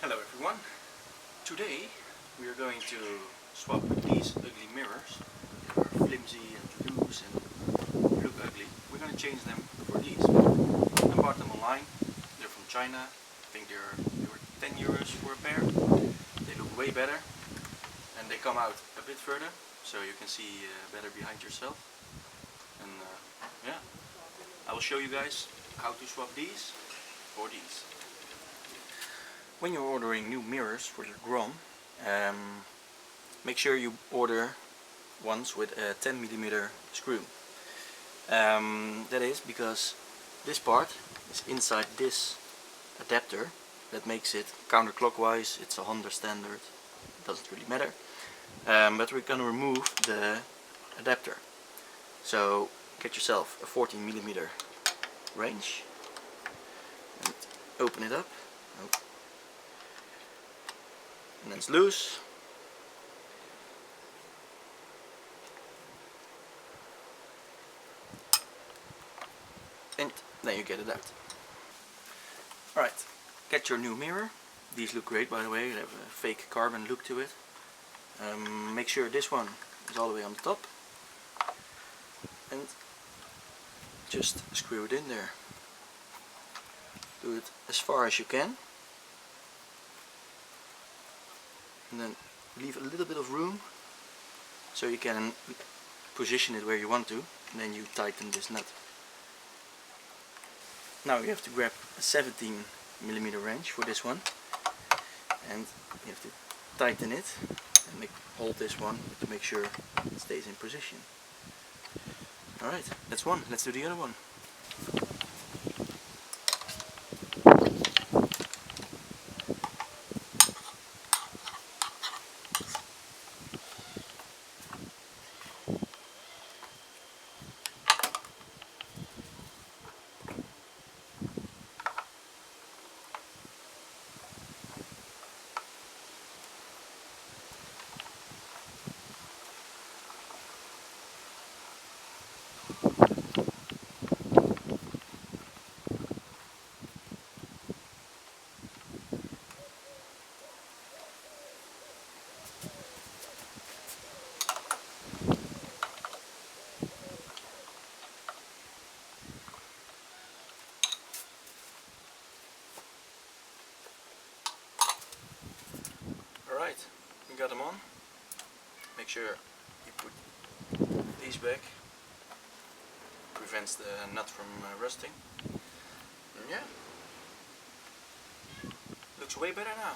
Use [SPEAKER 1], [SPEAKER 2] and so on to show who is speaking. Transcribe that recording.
[SPEAKER 1] Hello everyone. Today we are going to swap these ugly mirrors. They are flimsy and loose and look ugly. We're going to change them for these. I bought them online. They're from China. I think they were 10 euros for a pair. They look way better and they come out a bit further so you can see better behind yourself. And yeah, I will show you guys how to swap these for these. When you're ordering new mirrors for your Grom, make sure you order ones with a 10mm screw. That is because this part is inside this adapter. That makes it counterclockwise. It's a Honda standard, it doesn't really matter. But we're going to remove the adapter. So get yourself a 14mm wrench and open it up. And then it's loose. And then you get it out. Alright, get your new mirror. These look great, by the way. They have a fake carbon look to it. Make sure this one is all the way on the top. And just screw it in there. Do it as far as you can. And then leave a little bit of room so you can position it where you want to, and then you tighten this nut. Now you have to grab a 17mm wrench for this one, and you have to tighten it and hold this one to make sure it stays in position. Alright, that's one. Let's do the other one. Alright, we got them on. Make sure you put these back. Prevents the nut from rusting. And yeah, looks way better now.